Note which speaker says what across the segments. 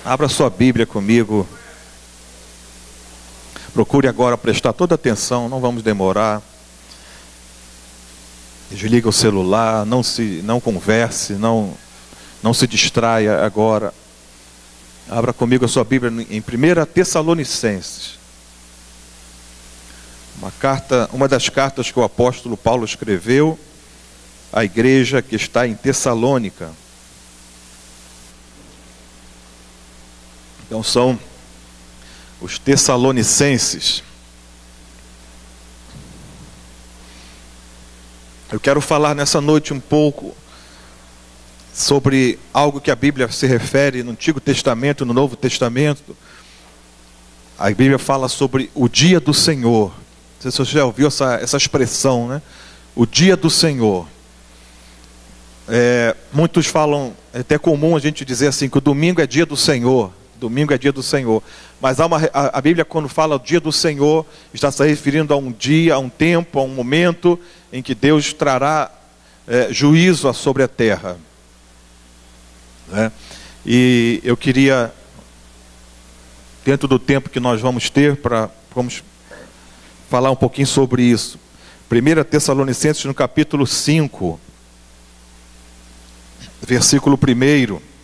Speaker 1: Abra sua Bíblia comigo. Procure agora prestar toda atenção, não vamos demorar. Desliga o celular, não converse, não se distraia agora. Abra comigo a sua Bíblia em 1 Tessalonicenses. Uma das cartas que o apóstolo Paulo escreveu à igreja que está em Tessalônica. Então são os Tessalonicenses. Eu quero falar nessa noite um pouco sobre algo que a Bíblia se refere no Antigo Testamento, no Novo Testamento. A Bíblia fala sobre o dia do Senhor. Não sei se você já ouviu essa expressão, né? O dia do Senhor. Muitos falam, é até comum a gente dizer assim, que o domingo é dia do Senhor. Domingo é dia do Senhor. Mas a Bíblia, quando fala o dia do Senhor, está se referindo a um dia, a um tempo, a um momento em que Deus trará juízo sobre a terra. Né? E eu queria, dentro do tempo que nós vamos ter, vamos falar um pouquinho sobre isso. 1 Tessalonicenses, no capítulo 5, versículo 1.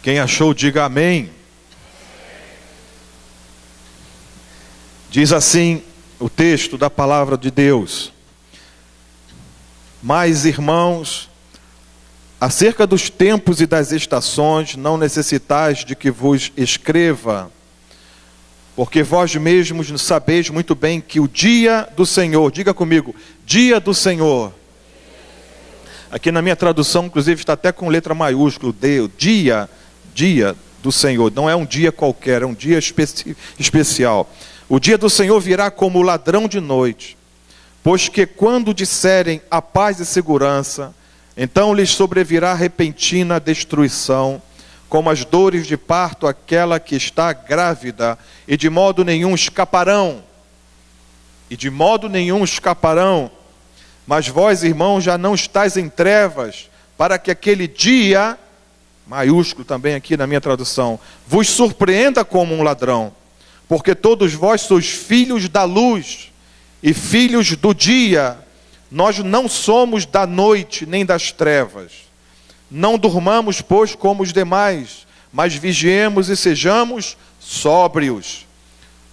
Speaker 1: Quem achou, diga amém. Diz assim o texto da palavra de Deus: mas, irmãos, acerca dos tempos e das estações, não necessitais de que vos escreva, porque vós mesmos sabeis muito bem que o dia do Senhor, diga comigo, dia do Senhor. Aqui na minha tradução, inclusive, está até com letra maiúscula, dia do Senhor. Não é um dia qualquer, é um dia especial. O dia do Senhor virá como ladrão de noite, pois que quando disserem a paz e segurança, então lhes sobrevirá repentina destruição, como as dores de parto aquela que está grávida, e de modo nenhum escaparão. Mas vós, irmãos, já não estáis em trevas, para que aquele dia, maiúsculo também aqui na minha tradução, vos surpreenda como um ladrão, porque todos vós sois filhos da luz e filhos do dia. Nós não somos da noite nem das trevas. Não durmamos, pois, como os demais, mas vigiemos e sejamos sóbrios.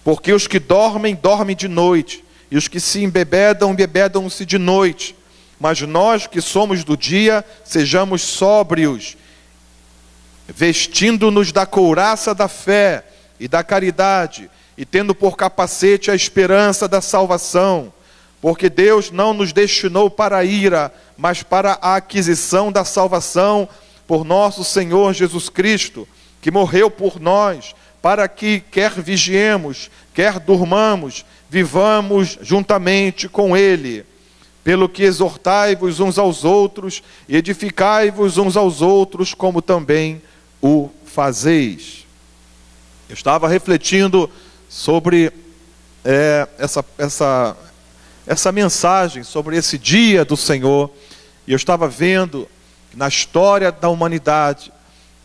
Speaker 1: Porque os que dormem, dormem de noite, e os que se embebedam, embebedam-se de noite. Mas nós que somos do dia, sejamos sóbrios, vestindo-nos da couraça da fé e da caridade, e tendo por capacete a esperança da salvação. Porque Deus não nos destinou para a ira, mas para a aquisição da salvação por nosso Senhor Jesus Cristo, que morreu por nós, para que, quer vigiemos, quer durmamos, vivamos juntamente com Ele. Pelo que exortai-vos uns aos outros, e edificai-vos uns aos outros, como também o fazeis. Eu estava refletindo sobre essa mensagem, sobre esse dia do Senhor, e eu estava vendo na história da humanidade,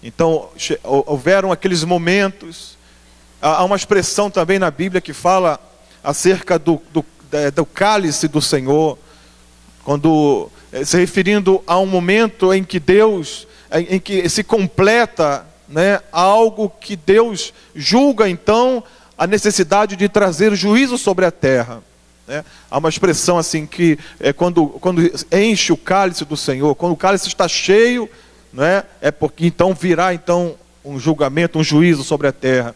Speaker 1: então houveram aqueles momentos. Há uma expressão também na Bíblia que fala acerca do cálice do Senhor, quando se referindo a um momento em que Deus, em que se completa, né, algo que Deus julga então a necessidade de trazer juízo sobre a terra. Né? Há uma expressão assim que quando enche o cálice do Senhor, quando o cálice está cheio, né, é porque então virá então um julgamento, um juízo sobre a terra.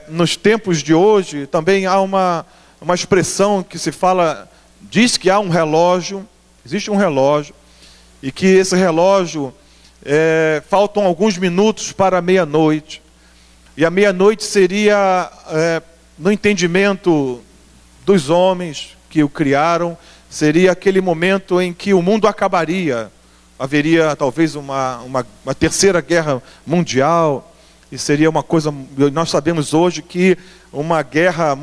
Speaker 1: Nos tempos de hoje também há uma expressão que se fala, diz que há um relógio, existe um relógio, e que esse relógio faltam alguns minutos para a meia-noite, e a meia-noite seria, no entendimento dos homens que o criaram, seria aquele momento em que o mundo acabaria, haveria talvez uma terceira guerra mundial, e seria uma coisa, nós sabemos hoje que uma guerra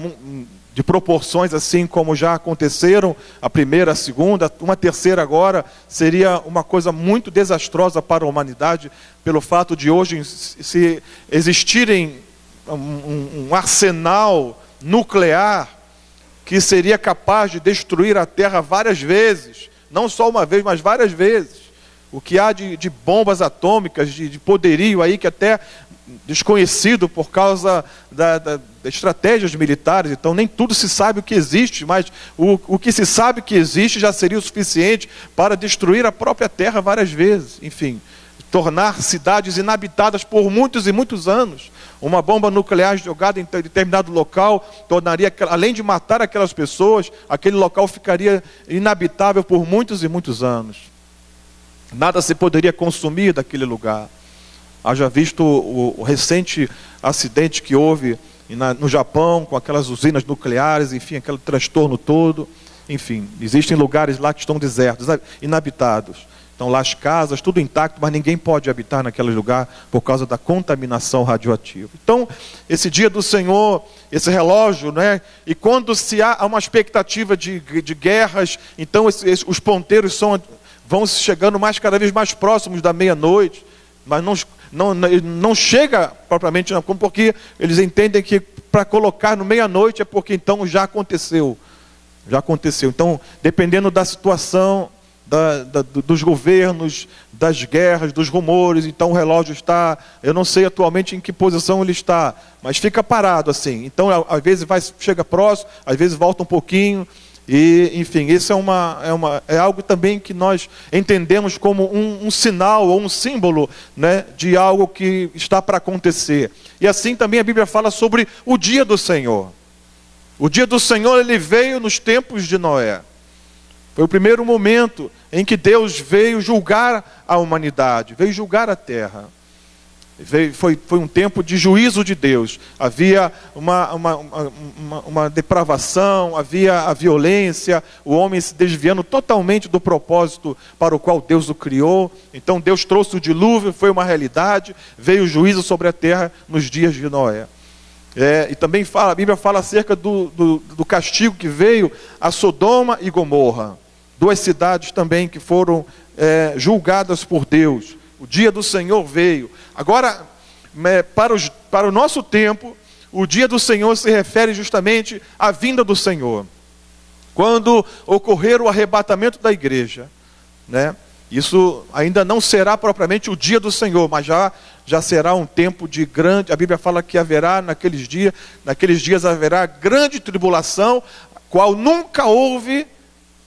Speaker 1: de proporções assim como já aconteceram, a primeira, a segunda, uma terceira agora, seria uma coisa muito desastrosa para a humanidade, pelo fato de hoje se existirem um arsenal nuclear que seria capaz de destruir a Terra várias vezes, não só uma vez, mas várias vezes. O que há de bombas atômicas, de poderio aí que até desconhecido por causa das estratégias militares. Então nem tudo se sabe o que existe, mas o que se sabe que existe já seria o suficiente para destruir a própria Terra várias vezes. Enfim, tornar cidades inabitadas por muitos e muitos anos. Uma bomba nuclear jogada em determinado local tornaria, além de matar aquelas pessoas, aquele local ficaria inabitável por muitos e muitos anos. Nada se poderia consumir daquele lugar. Haja visto o recente acidente que houve no Japão, com aquelas usinas nucleares, enfim, aquele transtorno todo. Enfim, existem lugares lá que estão desertos, inabitados. Estão lá as casas, tudo intacto, mas ninguém pode habitar naquele lugar por causa da contaminação radioativa. Então, esse dia do Senhor, esse relógio, né? E quando se há uma expectativa de guerras, então os ponteiros vão chegando cada vez mais próximos da meia-noite, mas não chega propriamente, porque eles entendem que para colocar no meia-noite é porque então já aconteceu. Já aconteceu. Então, dependendo da situação, dos governos, das guerras, dos rumores, então o relógio está, eu não sei atualmente em que posição ele está, mas fica parado assim. Então, às vezes chega próximo, às vezes volta um pouquinho. E, enfim, isso é algo também que nós entendemos como um sinal ou um símbolo, né, de algo que está para acontecer. E assim também a Bíblia fala sobre o dia do Senhor. O dia do Senhor, ele veio nos tempos de Noé. Foi o primeiro momento em que Deus veio julgar a humanidade, veio julgar a terra. Foi um tempo de juízo de Deus. Havia uma depravação, havia a violência, o homem se desviando totalmente do propósito para o qual Deus o criou. Então Deus trouxe o dilúvio, foi uma realidade, veio o juízo sobre a terra nos dias de Noé. E também a Bíblia fala acerca do castigo que veio a Sodoma e Gomorra. Duas cidades também que foram julgadas por Deus. O dia do Senhor veio. Agora, para o nosso tempo, o dia do Senhor se refere justamente à vinda do Senhor. Quando ocorrer o arrebatamento da igreja, né? Isso ainda não será propriamente o dia do Senhor, mas já será um tempo de grande... A Bíblia fala que haverá naqueles dias haverá grande tribulação, qual nunca houve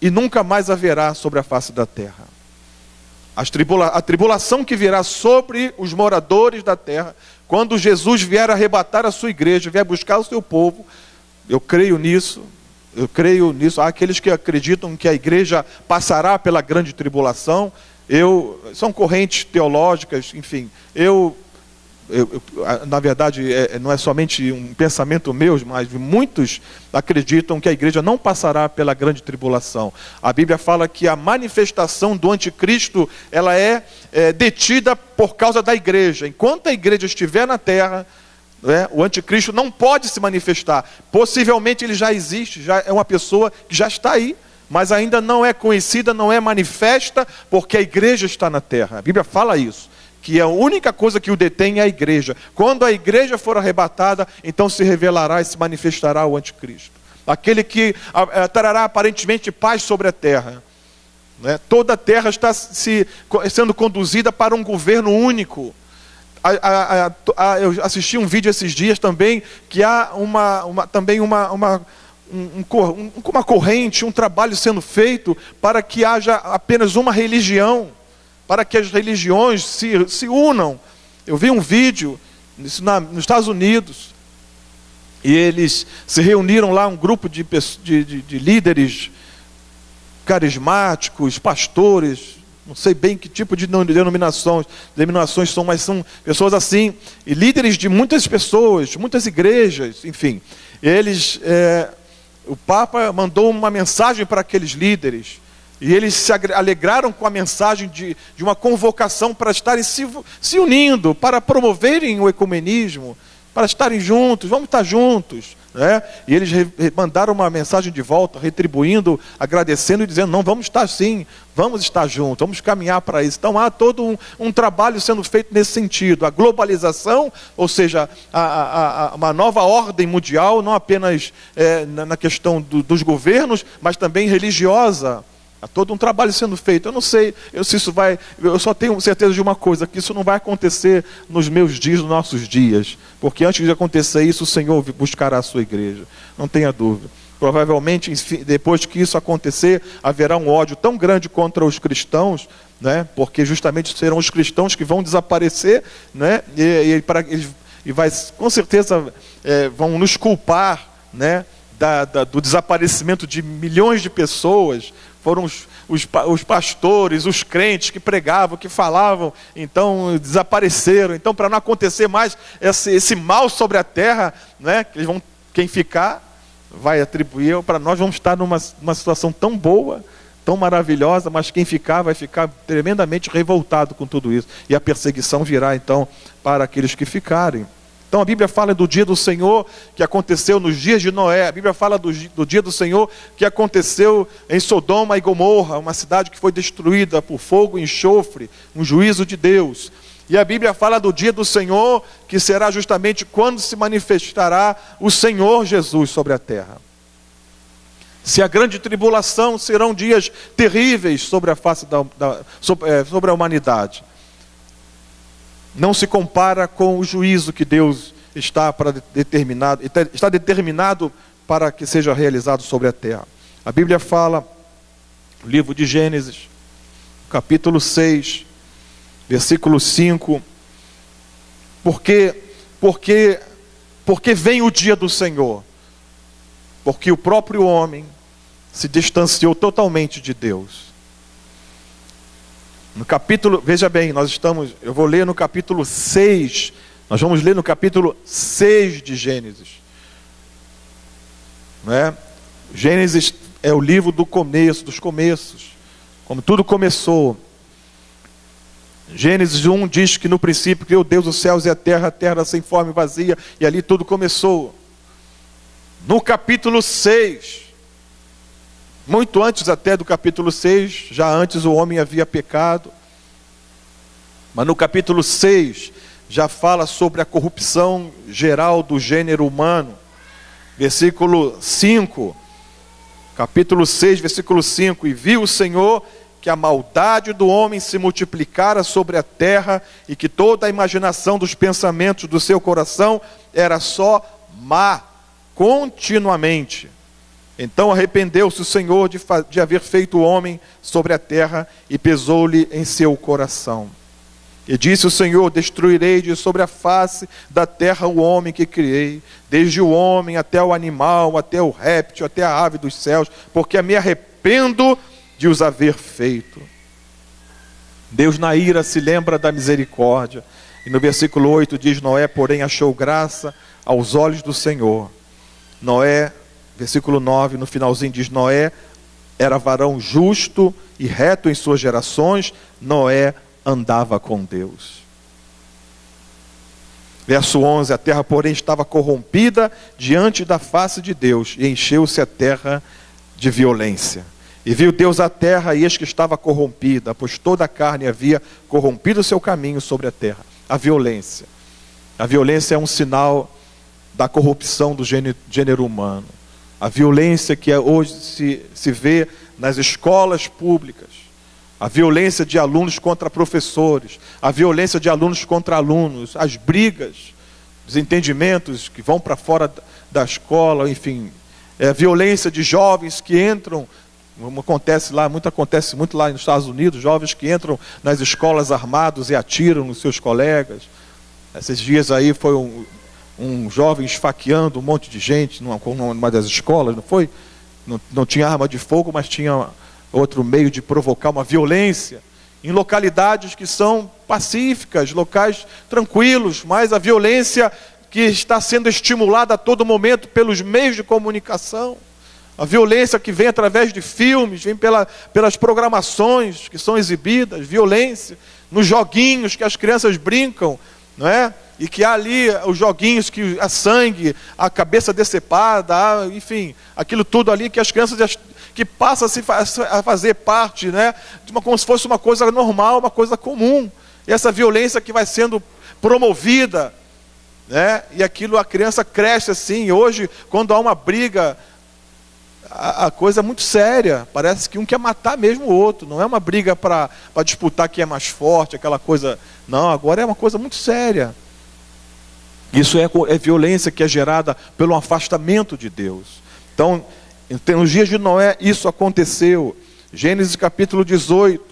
Speaker 1: e nunca mais haverá sobre a face da terra. A tribulação que virá sobre os moradores da terra, quando Jesus vier arrebatar a sua igreja, vier buscar o seu povo, eu creio nisso. Há aqueles que acreditam que a igreja passará pela grande tribulação. São correntes teológicas, enfim. Na verdade, não é somente um pensamento meu, mas muitos acreditam que a igreja não passará pela grande tribulação. A Bíblia fala que a manifestação do anticristo, ela é detida por causa da igreja. Enquanto a igreja estiver na terra, o anticristo não pode se manifestar. Possivelmente ele já existe, já é uma pessoa que já está aí, mas ainda não é conhecida, não é manifesta, porque a igreja está na terra. A Bíblia fala isso, que a única coisa que o detém é a igreja. Quando a igreja for arrebatada, então se revelará e se manifestará o anticristo. Aquele que trará aparentemente paz sobre a terra. Toda a terra está sendo conduzida para um governo único. Eu assisti um vídeo esses dias também, que há uma corrente, um trabalho sendo feito para que haja apenas uma religião, para que as religiões se unam. Eu vi um vídeo nos Estados Unidos, e eles se reuniram lá, um grupo de líderes carismáticos, pastores, não sei bem que tipo de denominações são, mas são pessoas assim, e líderes de muitas pessoas, muitas igrejas, enfim. O Papa mandou uma mensagem para aqueles líderes, e eles se alegraram com a mensagem de uma convocação para estarem se unindo, para promoverem o ecumenismo, para estarem juntos. Vamos estar juntos, né? E eles mandaram uma mensagem de volta, retribuindo, agradecendo e dizendo: não, vamos estar sim, vamos estar juntos, vamos caminhar para isso. Então há todo um trabalho sendo feito nesse sentido. A globalização, ou seja, uma nova ordem mundial, não apenas na questão dos governos, mas também religiosa. Há todo um trabalho sendo feito. Eu não sei se isso vai... Eu só tenho certeza de uma coisa, que isso não vai acontecer nos meus dias, nos nossos dias. Porque antes de acontecer isso, o Senhor buscará a sua igreja. Não tenha dúvida. Provavelmente, depois que isso acontecer, haverá um ódio tão grande contra os cristãos, né? Porque justamente serão os cristãos que vão desaparecer, né? E vai, com certeza, vão nos culpar, né? Do desaparecimento de milhões de pessoas. Foram os pastores, os crentes que pregavam, que falavam, então desapareceram. Então, para não acontecer mais esse mal sobre a terra, né, quem ficar vai atribuir, para nós vamos estar numa situação tão boa, tão maravilhosa, mas quem ficar vai ficar tremendamente revoltado com tudo isso. E a perseguição virá então para aqueles que ficarem. Então a Bíblia fala do dia do Senhor que aconteceu nos dias de Noé. A Bíblia fala do dia do Senhor que aconteceu em Sodoma e Gomorra, uma cidade que foi destruída por fogo e enxofre, um juízo de Deus. E a Bíblia fala do dia do Senhor que será justamente quando se manifestará o Senhor Jesus sobre a terra. Se a grande tribulação, serão dias terríveis sobre a face sobre a humanidade. Não se compara com o juízo que Deus está determinado para que seja realizado sobre a terra. A Bíblia fala, no livro de Gênesis, capítulo 6, versículo 5, porque vem o dia do Senhor, porque o próprio homem se distanciou totalmente de Deus. No capítulo, veja bem, eu vou ler no capítulo 6, nós vamos ler no capítulo 6 de Gênesis. Não é? Gênesis é o livro do começo, dos começos, como tudo começou. Gênesis 1 diz que no princípio criou Deus os céus e a terra sem forma e vazia, e ali tudo começou. No capítulo 6, muito antes até do capítulo 6, já antes o homem havia pecado, mas no capítulo 6 já fala sobre a corrupção geral do gênero humano. Versículo 5, capítulo 6, versículo 5, e viu o Senhor que a maldade do homem se multiplicara sobre a terra e que toda a imaginação dos pensamentos do seu coração era só má, continuamente. Então arrependeu-se o Senhor de haver feito o homem sobre a terra e pesou-lhe em seu coração. E disse o Senhor: destruirei de sobre a face da terra o homem que criei, desde o homem até o animal, até o réptil, até a ave dos céus, porque me arrependo de os haver feito. Deus na ira se lembra da misericórdia. E no versículo 8 diz: Noé, porém, achou graça aos olhos do Senhor. Noé, versículo 9, no finalzinho diz: Noé era varão justo e reto em suas gerações. Noé andava com Deus. Verso 11, a terra porém estava corrompida diante da face de Deus, e encheu-se a terra de violência. E viu Deus a terra, e eis que estava corrompida, pois toda a carne havia corrompido o seu caminho sobre a terra. A violência. A violência é um sinal da corrupção do gênero humano. A violência que hoje se vê nas escolas públicas. A violência de alunos contra professores. A violência de alunos contra alunos. As brigas, os entendimentos que vão para fora da escola, enfim. A violência de jovens que entram, como acontece muito lá nos Estados Unidos, jovens que entram nas escolas armados e atiram nos seus colegas. Esses dias aí foi um jovem esfaqueando um monte de gente numa das escolas, não foi? Não tinha arma de fogo, mas tinha outro meio de provocar uma violência em localidades que são pacíficas, locais tranquilos, mas a violência que está sendo estimulada a todo momento pelos meios de comunicação, a violência que vem através de filmes, vem pelas programações que são exibidas, violência nos joguinhos que as crianças brincam, não é? E que há ali os joguinhos, que a sangue, a cabeça decepada, enfim, aquilo tudo ali que as crianças, que passa a fazer parte, né, como se fosse uma coisa normal, uma coisa comum. E essa violência que vai sendo promovida, né, e aquilo, a criança cresce assim. Hoje, quando há uma briga, a coisa é muito séria, parece que um quer matar mesmo o outro, não é uma briga para disputar quem é mais forte, aquela coisa, não, agora é uma coisa muito séria. Isso é violência que é gerada pelo afastamento de Deus. Então, nos dias de Noé, isso aconteceu. Gênesis capítulo 18,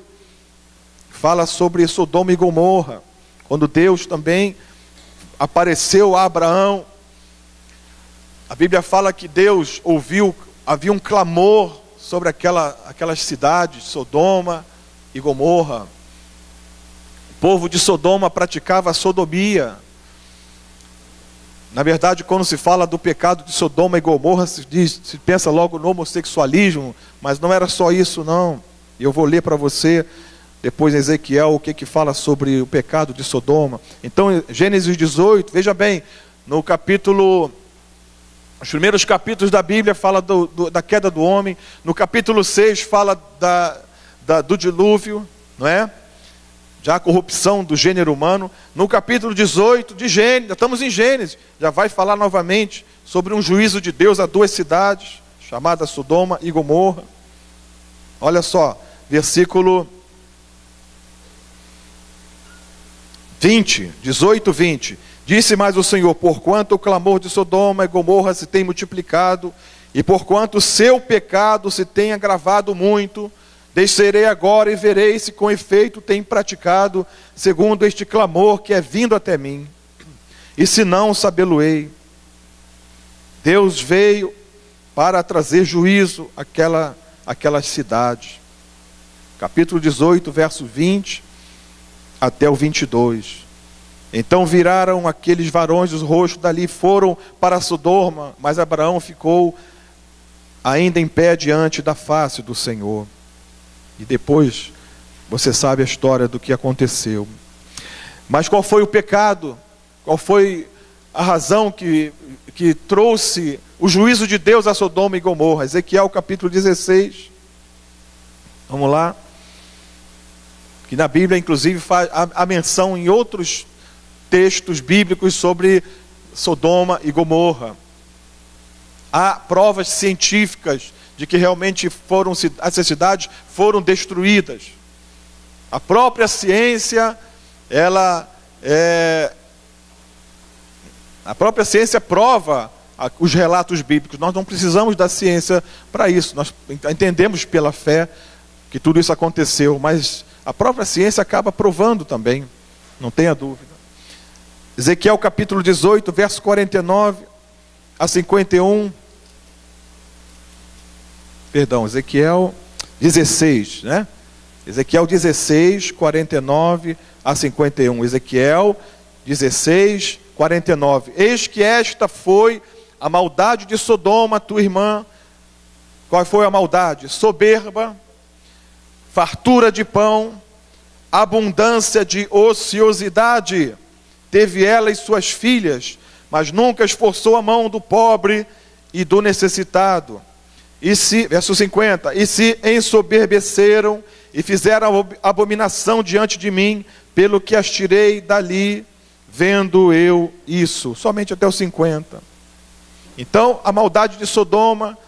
Speaker 1: fala sobre Sodoma e Gomorra, quando Deus também apareceu a Abraão. A Bíblia fala que Deus ouviu, havia um clamor sobre aquelas cidades, Sodoma e Gomorra. O povo de Sodoma praticava a sodomia. Na verdade, quando se fala do pecado de Sodoma e Gomorra, se pensa logo no homossexualismo, mas não era só isso, não. Eu vou ler para você, depois em Ezequiel, o que fala sobre o pecado de Sodoma. Então, Gênesis 18, veja bem, no capítulo, os primeiros capítulos da Bíblia fala da queda do homem. No capítulo 6 fala do dilúvio, não é? Já a corrupção do gênero humano. No capítulo 18 de Gênesis, estamos em Gênesis, já vai falar novamente sobre um juízo de Deus a duas cidades, chamadas Sodoma e Gomorra. Olha só, versículo 20, 18, 20. Disse mais o Senhor: porquanto o clamor de Sodoma e Gomorra se tem multiplicado, e porquanto o seu pecado se tem agravado muito, descerei agora e verei se com efeito tem praticado segundo este clamor que é vindo até mim, e se não, sabê-lo-ei. Deus veio para trazer juízo àquelas cidades. Capítulo 18, verso 20 até o 22. Então viraram aqueles varões os rostos dali, foram para Sodoma, mas Abraão ficou ainda em pé diante da face do Senhor. E depois, você sabe a história do que aconteceu. Mas qual foi o pecado? Qual foi a razão que trouxe o juízo de Deus a Sodoma e Gomorra? Ezequiel capítulo 16. Vamos lá. Que na Bíblia, inclusive, faz a menção em outros textos bíblicos sobre Sodoma e Gomorra. Há provas científicas de que realmente essas cidades foram destruídas. A própria ciência, a própria ciência prova os relatos bíblicos. Nós não precisamos da ciência para isso. Nós entendemos pela fé que tudo isso aconteceu, mas a própria ciência acaba provando também, não tenha dúvida. Ezequiel capítulo 18, verso 49 a 51. Perdão, Ezequiel 16, né? Ezequiel 16, 49 a 51. Ezequiel 16, 49. Eis que esta foi a maldade de Sodoma, tua irmã. Qual foi a maldade? Soberba, fartura de pão, abundância de ociosidade. Teve ela e suas filhas, mas nunca esforçou a mão do pobre e do necessitado. Verso 50, e se ensoberbeceram e fizeram abominação diante de mim, pelo que as tirei dali, vendo eu isso. Somente até o 50. Então, a maldade de Sodoma,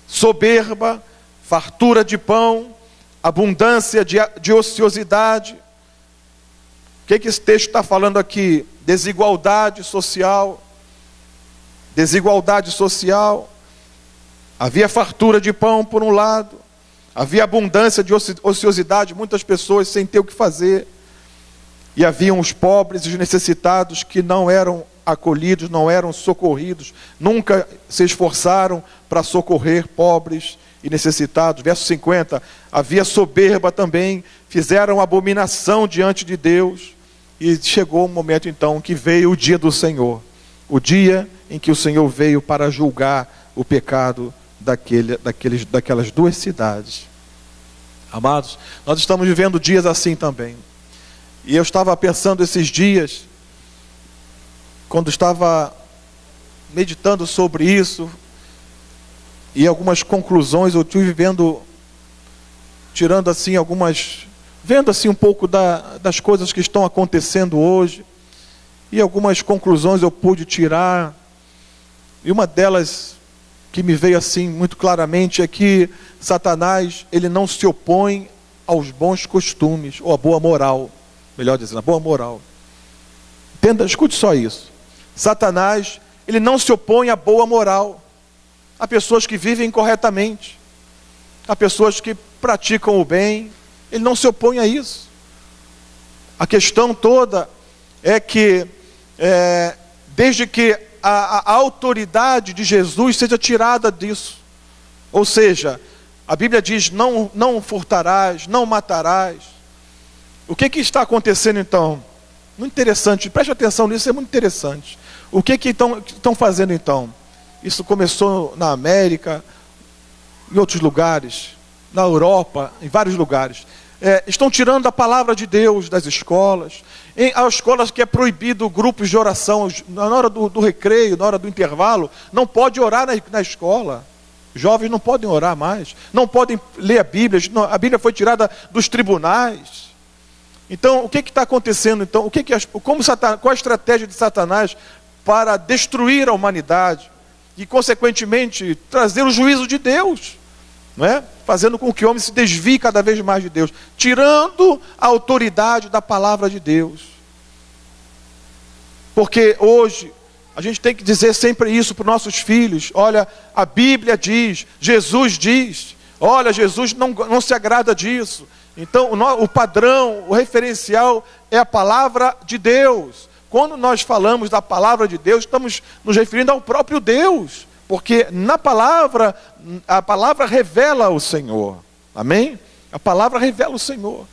Speaker 1: soberba, fartura de pão, abundância de ociosidade. O que esse texto está falando aqui? Desigualdade social. Desigualdade social. Havia fartura de pão por um lado, havia abundância de ociosidade, muitas pessoas sem ter o que fazer, e haviam os pobres e os necessitados que não eram acolhidos, não eram socorridos, nunca se esforçaram para socorrer pobres e necessitados. Verso 50, havia soberba também, fizeram abominação diante de Deus, e chegou o momento então que veio o dia do Senhor, o dia em que o Senhor veio para julgar o pecado daquelas duas cidades. Amados, nós estamos vivendo dias assim também. E eu estava pensando esses dias, quando estava meditando sobre isso, e algumas conclusões eu tive tirando assim vendo assim um pouco das coisas que estão acontecendo hoje, e algumas conclusões eu pude tirar, e uma delas que me veio assim muito claramente é que Satanás, ele não se opõe aos bons costumes, ou à boa moral, melhor dizendo, a boa moral. Entenda, escute só isso. Satanás, ele não se opõe à boa moral. Há pessoas que vivem corretamente, há pessoas que praticam o bem, ele não se opõe a isso. A questão toda é que, desde que a autoridade de Jesus seja tirada disso, ou seja, a Bíblia diz, não furtarás, não matarás. O que está acontecendo então? Muito interessante, preste atenção nisso, é muito interessante. O que estão fazendo então? Isso começou na América, em outros lugares, na Europa, em vários lugares. Estão tirando a palavra de Deus das escolas. As escolas que é proibido grupos de oração, na hora do recreio, na hora do intervalo, não pode orar na escola. Jovens não podem orar mais, não podem ler a Bíblia, a Bíblia foi tirada dos tribunais. Então, o que está acontecendo? Então, qual a estratégia de Satanás para destruir a humanidade e, consequentemente, trazer o juízo de Deus, não é? Fazendo com que o homem se desvie cada vez mais de Deus, tirando a autoridade da palavra de Deus. Porque hoje a gente tem que dizer sempre isso para os nossos filhos. Olha, a Bíblia diz, Jesus diz, olha, Jesus não se agrada disso. Então o padrão, o referencial é a palavra de Deus. Quando nós falamos da palavra de Deus, estamos nos referindo ao próprio Deus, porque a palavra revela o Senhor, amém? A palavra revela o Senhor.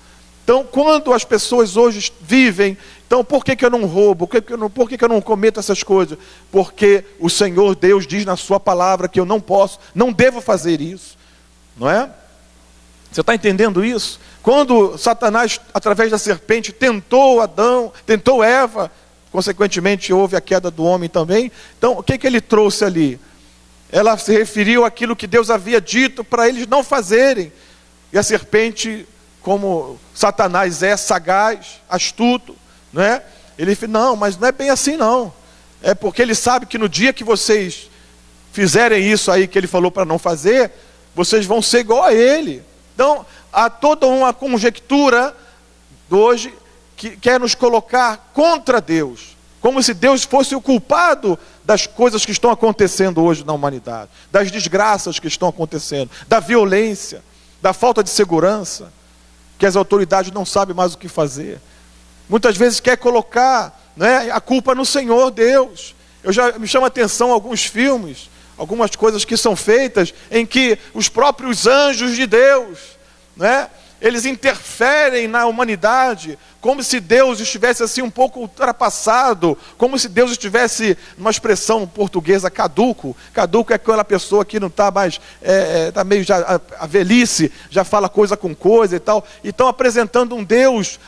Speaker 1: Então, quando as pessoas hoje vivem, então por que eu não roubo? Por que eu não cometo essas coisas? Porque o Senhor Deus diz na sua palavra que eu não devo fazer isso, não é? Você está entendendo isso? Quando Satanás, através da serpente, tentou Adão, tentou Eva, consequentemente houve a queda do homem também. Então, o que ele trouxe ali? Ela se referiu àquilo que Deus havia dito para eles não fazerem. E a serpente, como Satanás é sagaz, astuto, não é? Ele disse, não, mas não é bem assim não. É porque ele sabe que no dia que vocês fizerem isso aí que ele falou para não fazer, vocês vão ser igual a ele. Então, há toda uma conjectura de hoje que quer nos colocar contra Deus, como se Deus fosse o culpado das coisas que estão acontecendo hoje na humanidade, das desgraças que estão acontecendo, da violência, da falta de segurança, que as autoridades não sabem mais o que fazer. Muitas vezes quer colocar, né, a culpa no Senhor Deus. Me chama a atenção alguns filmes, algumas coisas que são feitas, em que os próprios anjos de Deus, né, eles interferem na humanidade, como se Deus estivesse assim um pouco ultrapassado, como se Deus estivesse, numa expressão portuguesa, caduco. Caduco é aquela pessoa que não está mais, está meio já, a velhice, já fala coisa com coisa e tal. E estão apresentando um Deus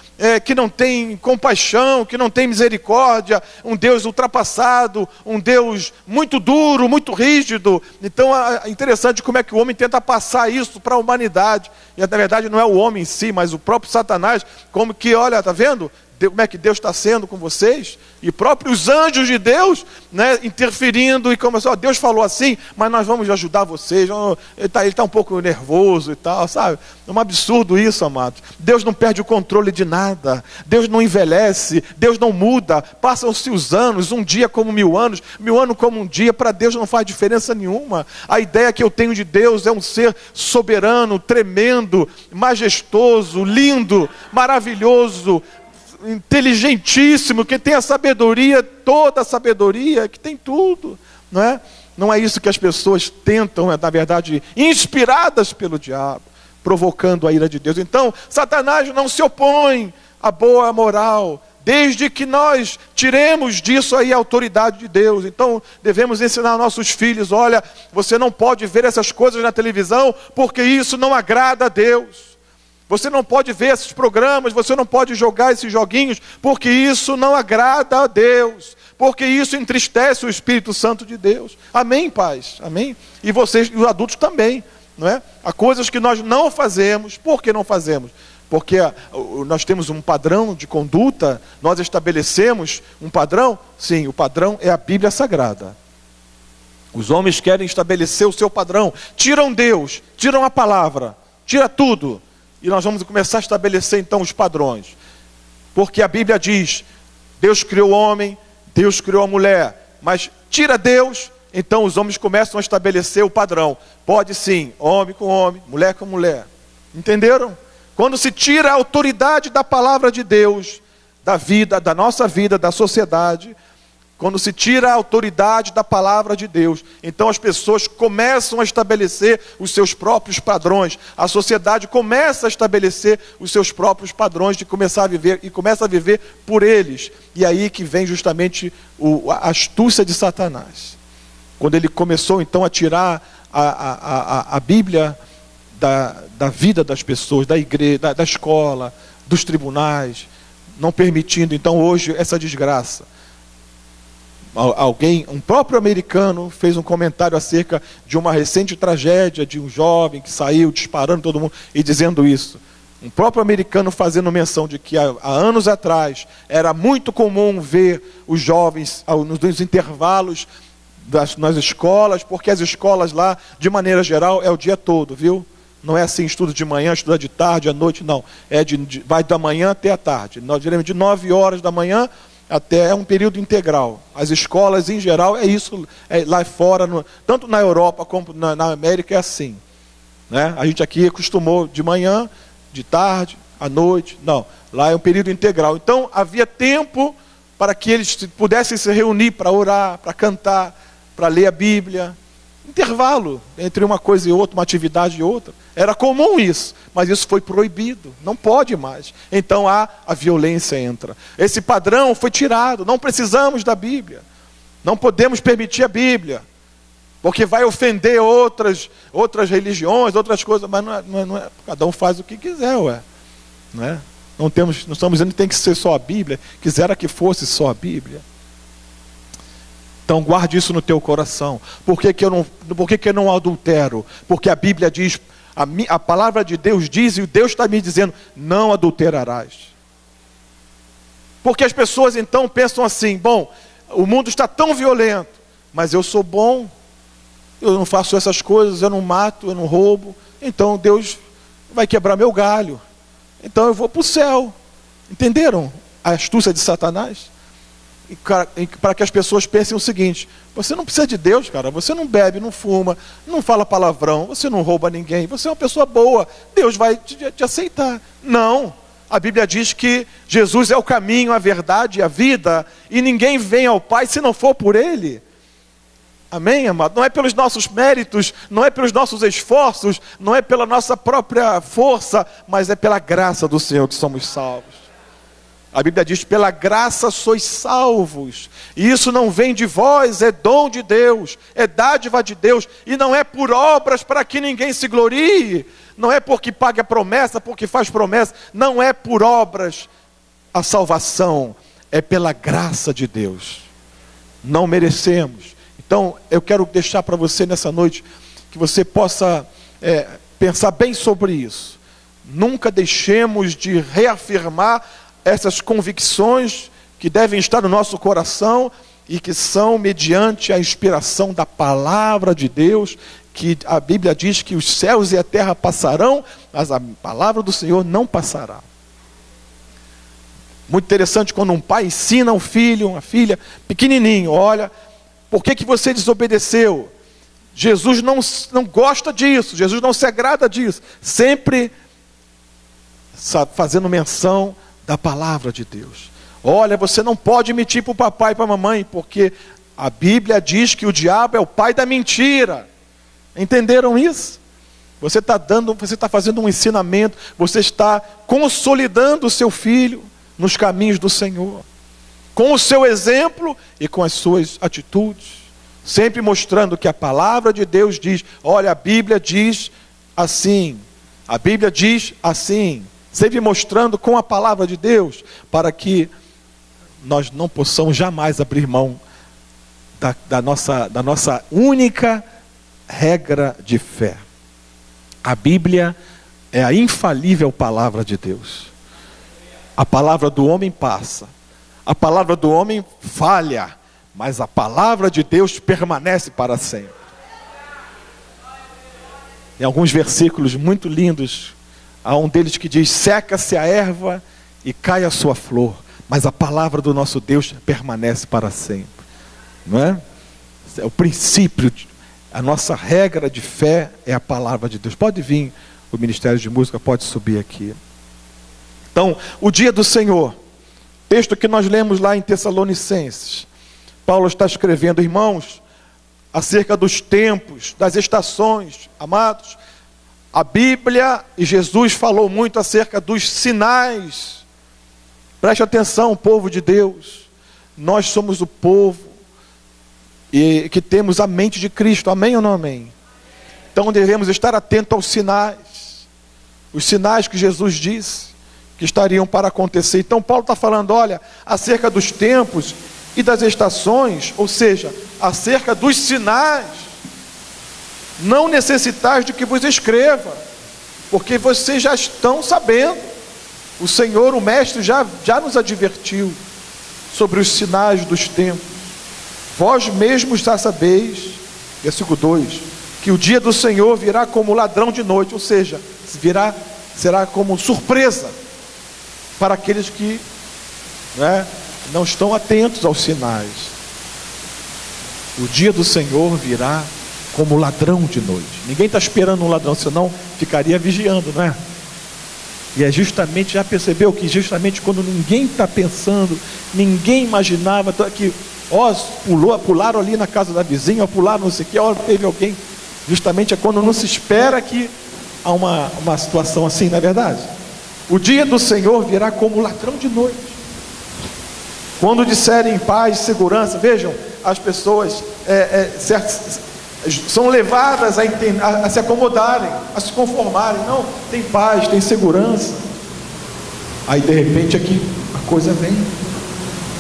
Speaker 1: que não tem compaixão, que não tem misericórdia, um Deus ultrapassado, um Deus muito duro, muito rígido. Então é interessante como é que o homem tenta passar isso para a humanidade. E na verdade não é o homem em si, mas o próprio Satanás, como que, olha, está vendo como é que Deus está sendo com vocês? E próprios anjos de Deus, né, interferindo, e como assim, ó, Deus falou assim, mas nós vamos ajudar vocês. Ele está um pouco nervoso e tal, sabe? É um absurdo isso, amados. Deus não perde o controle de nada, Deus não envelhece, Deus não muda. Passam-se os anos, um dia como 1000 anos, 1000 anos como um dia. Para Deus não faz diferença nenhuma. A ideia que eu tenho de Deus é um ser soberano, tremendo, majestoso, lindo, maravilhoso, inteligentíssimo, que tem a sabedoria, toda a sabedoria, que tem tudo, não é? Não é isso que as pessoas tentam, na verdade, inspiradas pelo diabo, provocando a ira de Deus. Então, Satanás não se opõe à boa moral, desde que nós tiremos disso aí a autoridade de Deus. Então, devemos ensinar nossos filhos, olha, você não pode ver essas coisas na televisão, porque isso não agrada a Deus. Você não pode ver esses programas, você não pode jogar esses joguinhos, porque isso não agrada a Deus. porque isso entristece o Espírito Santo de Deus. Amém, pais? Amém? E vocês, os adultos também, não é? Há coisas que nós não fazemos. Por que não fazemos? Porque nós temos um padrão de conduta, nós estabelecemos um padrão. Sim, o padrão é a Bíblia Sagrada. Os homens querem estabelecer o seu padrão, tiram Deus, tiram a palavra, tira tudo. E nós vamos começar a estabelecer então os padrões. Porque a Bíblia diz, Deus criou o homem, Deus criou a mulher, mas tira Deus, então os homens começam a estabelecer o padrão. Pode sim, homem com homem, mulher com mulher. Entenderam? Quando se tira a autoridade da palavra de Deus, da vida, da nossa vida, da sociedade, quando se tira a autoridade da palavra de Deus, então as pessoas começam a estabelecer os seus próprios padrões. A sociedade começa a estabelecer os seus próprios padrões de começar a viver, e começa a viver por eles. E aí que vem justamente a astúcia de Satanás. Quando ele começou então a tirar a Bíblia da vida das pessoas, da igreja, da escola, dos tribunais, não permitindo então hoje essa desgraça. Um próprio americano fez um comentário acerca de uma recente tragédia de um jovem que saiu disparando todo mundo e dizendo isso. Um próprio americano fazendo menção de que há anos atrás era muito comum ver os jovens nos intervalos nas escolas, porque as escolas lá, de maneira geral, é o dia todo, viu? Não é assim, estudo de manhã, estuda de tarde, à noite, não. Vai da manhã até a tarde. Geralmente de 9 horas da manhã até um período integral. As escolas, em geral, é isso. Lá fora, tanto na Europa como na América, é assim. Né? A gente aqui acostumou de manhã, de tarde, à noite. Não, lá é um período integral. Então, havia tempo para que eles pudessem se reunir para orar, para cantar, para ler a Bíblia. Intervalo entre uma coisa e outra, uma atividade e outra. Era comum isso, mas isso foi proibido, não pode mais. Então a violência entra. Esse padrão foi tirado, não precisamos da Bíblia. Não podemos permitir a Bíblia, porque vai ofender outras religiões, outras coisas, mas não é, cada um faz o que quiser, ué. Não é? Não estamos dizendo que tem que ser só a Bíblia, quisera que fosse só a Bíblia. Então guarde isso no teu coração. Por que eu não adultero? Porque a Bíblia diz, a palavra de Deus diz, e Deus está me dizendo, não adulterarás. Porque as pessoas então pensam assim, bom, o mundo está tão violento, mas eu sou bom, eu não faço essas coisas, eu não mato, eu não roubo, então Deus vai quebrar meu galho, então eu vou para o céu. Entenderam a astúcia de Satanás? Para que as pessoas pensem o seguinte, você não precisa de Deus, cara, você não bebe, não fuma, não fala palavrão, você não rouba ninguém, você é uma pessoa boa, Deus vai te aceitar. Não, a Bíblia diz que Jesus é o caminho, a verdade e a vida, e ninguém vem ao Pai se não for por Ele. Amém, amado? Não é pelos nossos méritos, não é pelos nossos esforços, não é pela nossa própria força, mas é pela graça do Senhor que somos salvos. A Bíblia diz, pela graça sois salvos, e isso não vem de vós, é dom de Deus, é dádiva de Deus, e não é por obras para que ninguém se glorie, não é porque pague a promessa, porque faz promessa, não é por obras a salvação, é pela graça de Deus, não merecemos. Então eu quero deixar para você nessa noite, que você possa pensar bem sobre isso. Nunca deixemos de reafirmar essas convicções que devem estar no nosso coração e que são mediante a inspiração da palavra de Deus, que a Bíblia diz que os céus e a terra passarão, mas a palavra do Senhor não passará. Muito interessante quando um pai ensina um filho, uma filha, pequenininho, olha, por que você desobedeceu? Jesus não gosta disso, Jesus não se agrada disso, sempre fazendo menção da palavra de Deus. Olha, você não pode mentir para o papai e para a mamãe, porque a Bíblia diz que o diabo é o pai da mentira. Entenderam isso? Você está fazendo um ensinamento, você está consolidando o seu filho nos caminhos do Senhor, com o seu exemplo e com as suas atitudes, sempre mostrando que a palavra de Deus diz, olha, a Bíblia diz assim, a Bíblia diz assim, sempre mostrando com a palavra de Deus, para que nós não possamos jamais abrir mão da nossa única regra de fé. A Bíblia é a infalível palavra de Deus. A palavra do homem passa, a palavra do homem falha, mas a palavra de Deus permanece para sempre. Tem alguns versículos muito lindos, há um deles que diz: seca-se a erva e cai a sua flor, mas a palavra do nosso Deus permanece para sempre. Não é? É o princípio, a nossa regra de fé é a palavra de Deus. Pode vir, o Ministério de Música pode subir aqui. Então, o dia do Senhor, texto que nós lemos lá em Tessalonicenses, Paulo está escrevendo, irmãos, acerca dos tempos, das estações. Amados, a Bíblia e Jesus falou muito acerca dos sinais. Preste atenção, povo de Deus, nós somos o povo e que temos a mente de Cristo, amém ou não amém? Então devemos estar atentos aos sinais, os sinais que Jesus disse que estariam para acontecer. Então Paulo está falando, olha, acerca dos tempos e das estações, ou seja, acerca dos sinais. Não necessitais de que vos escreva, porque vocês já estão sabendo. O Senhor, o Mestre, já nos advertiu sobre os sinais dos tempos. Vós mesmos já sabeis, versículo 2, que o dia do Senhor virá como ladrão de noite, ou seja, será como surpresa para aqueles que não estão atentos aos sinais. O dia do Senhor virá como ladrão de noite. Ninguém está esperando um ladrão, senão ficaria vigiando, não é? E é justamente, já percebeu que justamente quando ninguém está pensando, ninguém imaginava que, pularam ali na casa da vizinha, pularam não sei o que, teve alguém. Justamente é quando não se espera que há uma situação assim, não é verdade? O dia do Senhor virá como ladrão de noite. Quando disserem paz e segurança, vejam, as pessoas são levadas a se acomodarem, a se conformarem. Não, tem paz, tem segurança. Aí de repente aqui a coisa vem.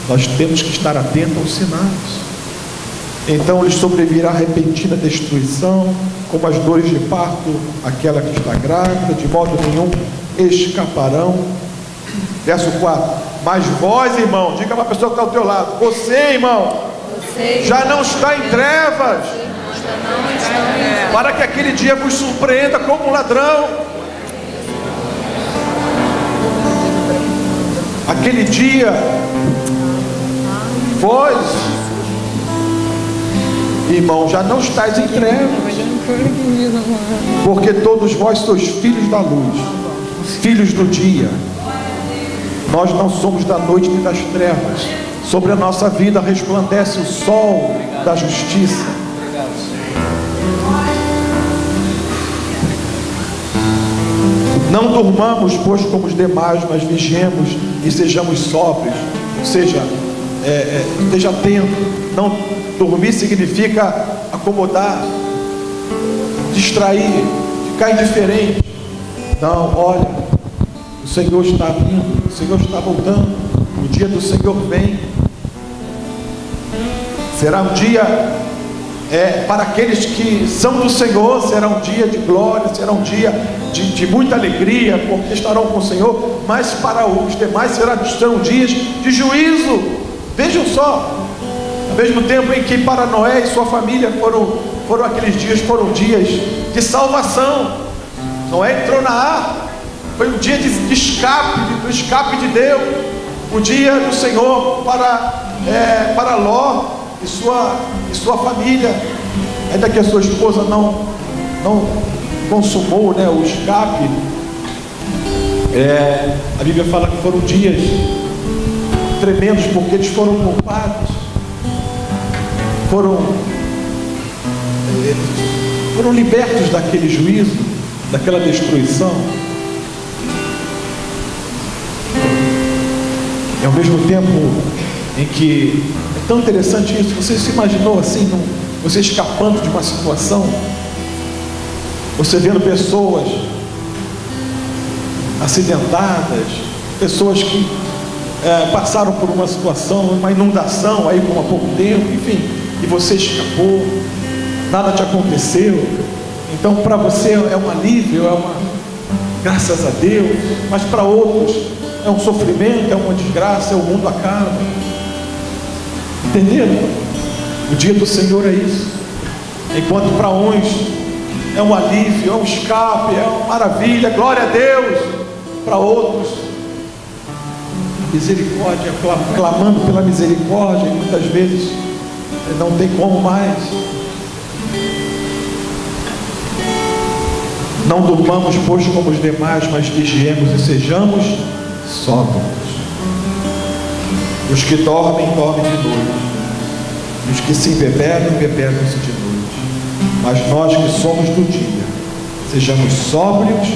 Speaker 1: Nós temos que estar atentos aos sinais. Então lhes sobrevirá repentina destruição, como as dores de parto, aquela que está grávida, de modo nenhum escaparão. Verso 4: mas vós, irmão, diga para a pessoa que está ao teu lado, você, irmão, já não está em trevas, para que aquele dia vos surpreenda como um ladrão. Aquele dia, vós, irmão, já não estáis em trevas, porque todos vós sois filhos da luz, filhos do dia. Nós não somos da noite nem das trevas. Sobre a nossa vida resplandece o sol da justiça. Não durmamos, pois, como os demais, mas vigiemos e sejamos sóbrios. Ou seja, esteja atento. Não dormir significa acomodar, distrair, ficar indiferente. Não, olha, o Senhor está vindo, o Senhor está voltando, o dia do Senhor vem. Será um dia, para aqueles que são do Senhor, será um dia de glória, será um dia de muita alegria, porque estarão com o Senhor, mas para os demais serão dias de juízo. Vejam só, ao mesmo tempo em que para Noé e sua família foram aqueles dias, foram dias de salvação. Noé entrou na arca, foi um dia de escape, do escape de Deus, o dia do Senhor para Ló e sua família, ainda que a sua esposa não consumou o escape. A Bíblia fala que foram dias tremendos, porque eles foram poupados, foram libertos daquele juízo, daquela destruição. E ao mesmo tempo em que é tão interessante isso, você se imaginou assim, você escapando de uma situação, você vendo pessoas acidentadas, pessoas que passaram por uma situação, uma inundação aí por há pouco tempo, enfim, e você escapou, nada te aconteceu. Então para você é um alívio, graças a Deus, mas para outros é um sofrimento, é uma desgraça, o mundo acaba. Entenderam? O dia do Senhor é isso. Enquanto para uns é um alívio, é um escape, é uma maravilha, glória a Deus, para outros, misericórdia, clamando pela misericórdia, e muitas vezes não tem como mais. Não durmamos, pois, como os demais, mas vigiemos e sejamos sóbrios. Os que dormem, dormem de noite, e os que se embebedam, embebedam-se de noite. Mas nós que somos do dia, sejamos sóbrios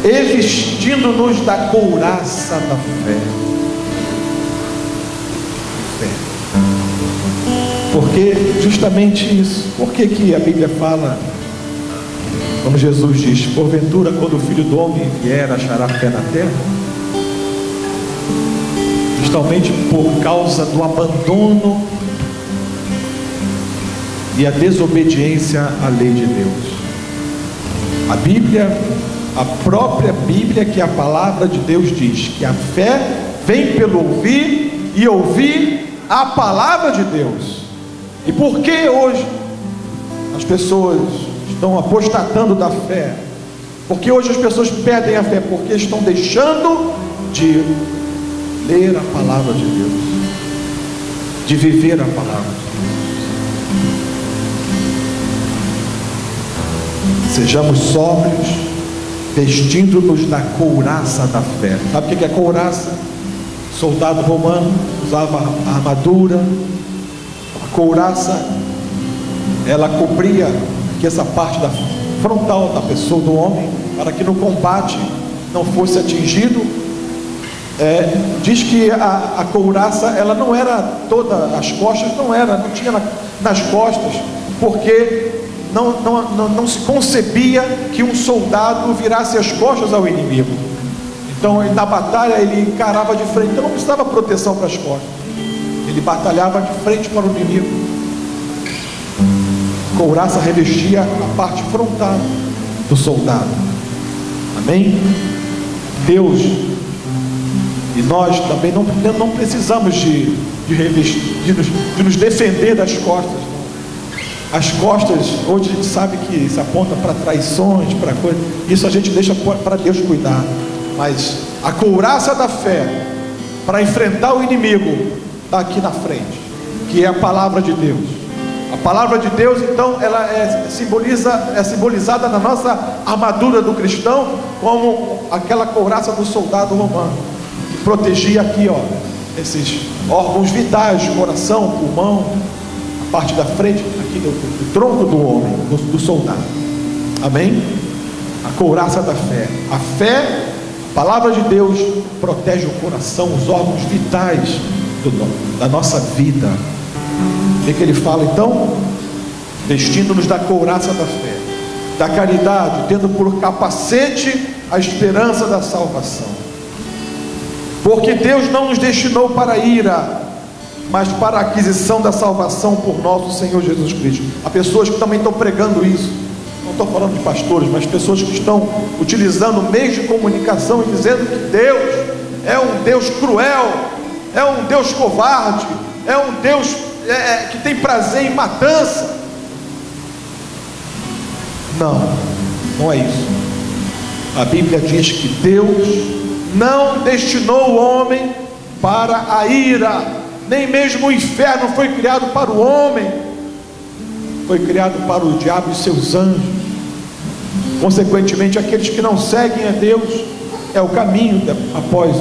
Speaker 1: e vestindo-nos da couraça da fé. Porque justamente isso. Por que a Bíblia fala, quando Jesus diz: porventura, quando o Filho do Homem vier, achará fé na terra? Justamente por causa do abandono e a desobediência à lei de Deus. A Bíblia, a própria Bíblia, que é a palavra de Deus, diz que a fé vem pelo ouvir e ouvir a palavra de Deus. E por que hoje as pessoas estão apostatando da fé? Porque hoje as pessoas perdem a fé porque estão deixando de ler a palavra de Deus, de viver a palavra de Deus. Sejamos sóbrios, vestindo-nos da couraça da fé. Sabe o que é couraça? Soldado romano usava a armadura. A couraça, ela cobria aqui essa parte da frontal da pessoa, do homem, para que no combate não fosse atingido. Diz que a couraça, ela não era toda, as costas não tinha nas costas, porque não se concebia que um soldado virasse as costas ao inimigo. Então na batalha ele encarava de frente, então não precisava proteção para as costas, ele batalhava de frente para o inimigo. Couraça revestia a parte frontal do soldado. Amém? Deus, e nós também não precisamos de revestir, de nos defender das costas. As costas, hoje a gente sabe que se aponta para traições, para coisas, isso a gente deixa para Deus cuidar. Mas a couraça da fé para enfrentar o inimigo está aqui na frente, que é a palavra de Deus. A palavra de Deus, então, ela é simbolizada na nossa armadura do cristão, como aquela couraça do soldado romano, que protegia aqui, esses órgãos vitais, coração, pulmão, a parte da frente, aqui do tronco do homem, do soldado. Amém? A couraça da fé. A fé, a palavra de Deus, protege o coração, os órgãos vitais da nossa vida. O que ele fala então? Vestindo-nos da couraça da fé, da caridade, tendo por capacete a esperança da salvação. Porque Deus não nos destinou para a ira, mas para a aquisição da salvação por nosso Senhor Jesus Cristo. Há pessoas que também estão pregando isso. Não estou falando de pastores, mas pessoas que estão utilizando meios de comunicação e dizendo que Deus é um Deus cruel, é um Deus covarde, é um Deus que tem prazer em matança. Não é isso. A Bíblia diz que Deus não destinou o homem para a ira, nem mesmo o inferno foi criado para o homem, foi criado para o diabo e seus anjos. Consequentemente, aqueles que não seguem a Deus, é o caminho após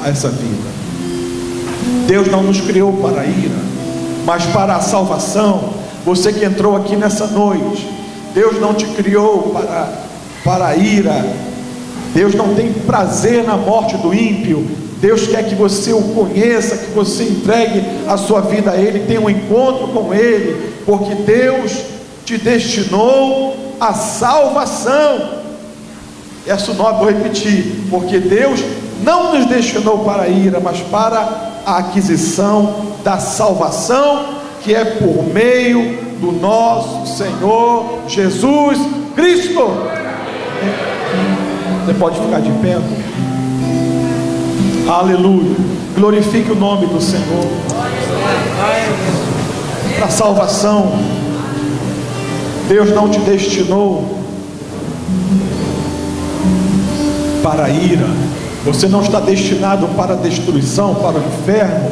Speaker 1: essa vida. Deus não nos criou para a ira, mas para a salvação. Você que entrou aqui nessa noite, Deus não te criou para a ira. Deus não tem prazer na morte do ímpio. Deus quer que você o conheça, que você entregue a sua vida a Ele, tenha um encontro com Ele, porque Deus te destinou a salvação. Essa nome vou repetir, porque Deus não nos destinou para a ira, mas para a aquisição da salvação, que é por meio do nosso Senhor Jesus Cristo. Você pode ficar de pé? Aleluia. Glorifique o nome do Senhor. Para a salvação, Deus não te destinou para a ira. Você não está destinado para a destruição, para o inferno,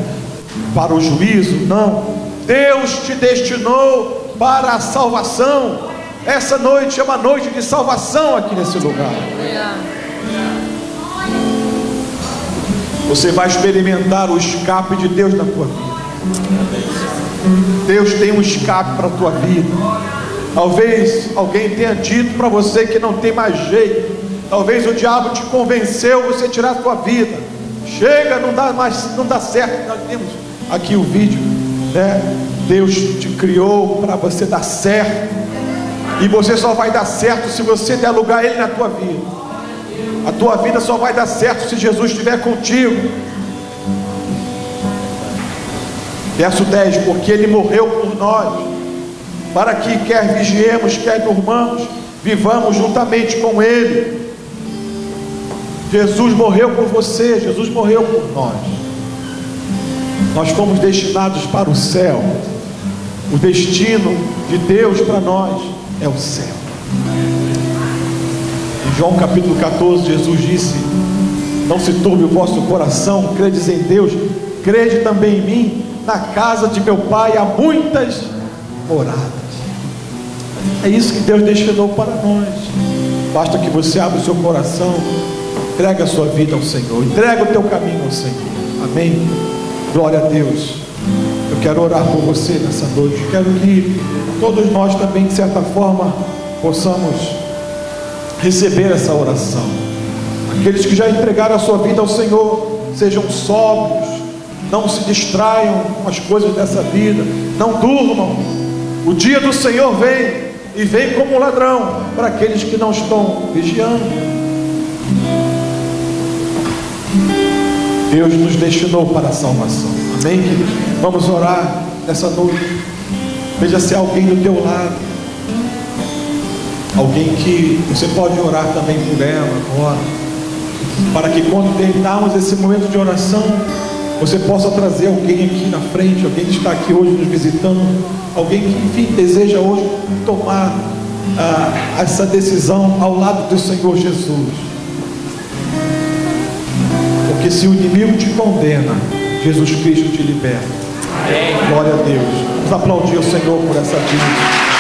Speaker 1: para o juízo, não. Deus te destinou para a salvação. Essa noite é uma noite de salvação aqui nesse lugar. Você vai experimentar o escape de Deus na tua vida. Deus tem um escape para a tua vida. Talvez alguém tenha dito para você que não tem mais jeito. Talvez o diabo te convenceu você tirar a tua vida. Chega, não dá mais, não dá certo. Nós temos aqui o vídeo, né? Deus te criou para você dar certo. E você só vai dar certo se você der lugar a Ele na tua vida. A tua vida só vai dar certo se Jesus estiver contigo. Verso 10: porque Ele morreu por nós, para que quer vigiemos, quer durmamos, vivamos juntamente com Ele. Jesus morreu por você, Jesus morreu por nós. Nós fomos destinados para o céu. O destino de Deus para nós é o céu. Em João capítulo 14, Jesus disse: não se turbe o vosso coração, credes em Deus, crede também em mim. Na casa de meu Pai há muitas moradas. É isso que Deus destinou para nós. Basta que você abra o seu coração, entrega a sua vida ao Senhor, entrega o teu caminho ao Senhor. Amém? Glória a Deus. Eu quero orar por você nessa noite. Quero que todos nós também, de certa forma, possamos receber essa oração. Aqueles que já entregaram a sua vida ao Senhor, sejam sóbrios, não se distraiam com as coisas dessa vida, não durmam. O dia do Senhor vem, e vem como um ladrão para aqueles que não estão vigiando. Deus nos destinou para a salvação. Amém, queridos? Vamos orar nessa noite. Veja se há alguém do teu lado, alguém que você pode orar também por ela agora, para que quando terminarmos esse momento de oração, você possa trazer alguém aqui na frente, alguém que está aqui hoje nos visitando, alguém que, enfim, deseja hoje tomar essa decisão ao lado do Senhor Jesus. Porque se o inimigo te condena, Jesus Cristo te liberta. Amém. Glória a Deus. Vamos aplaudir o Senhor por essa vida.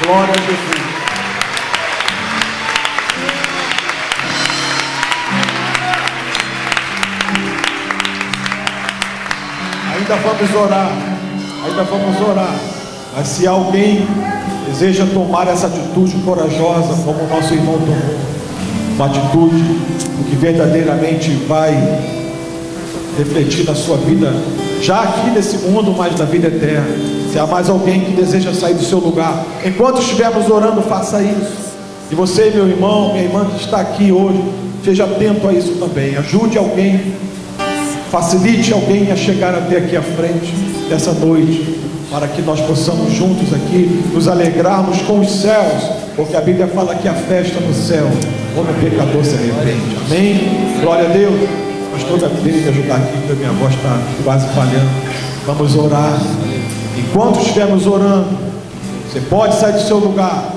Speaker 1: Glória a Jesus. Ainda vamos orar. Mas se alguém deseja tomar essa atitude corajosa, como o nosso irmão tomou, uma atitude que verdadeiramente vai refletir na sua vida, já aqui nesse mundo, mas na vida eterna. Se há mais alguém que deseja sair do seu lugar, enquanto estivermos orando, faça isso. E você, meu irmão, minha irmã que está aqui hoje, seja atento a isso também. Ajude alguém, facilite alguém a chegar até aqui à frente dessa noite, para que nós possamos juntos aqui nos alegrarmos com os céus, porque a Bíblia fala que a festa no céu, quando o pecador se arrepende. Amém? Glória a Deus. Pastor Gabriel, me ajudar aqui, porque a minha voz está quase falhando. Vamos orar. Enquanto estivermos orando, você pode sair do seu lugar.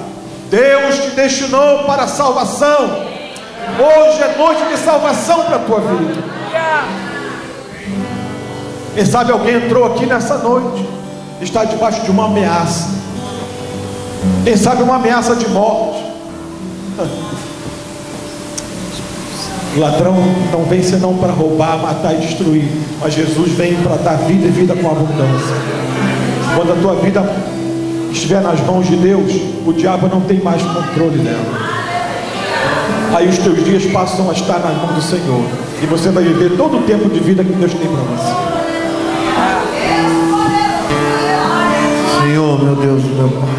Speaker 1: Deus te destinou para a salvação. Hoje é noite de salvação para a tua vida. Quem sabe alguém entrou aqui nessa noite, está debaixo de uma ameaça. Quem sabe uma ameaça de morte. O ladrão não vem senão para roubar, matar e destruir, mas Jesus vem para dar vida e vida com abundância. Quando a tua vida estiver nas mãos de Deus, o diabo não tem mais controle dela. aí os teus dias passam a estar na mão do Senhor, e você vai viver todo o tempo de vida que Deus tem para você.
Speaker 2: Senhor, meu Deus, meu Pai.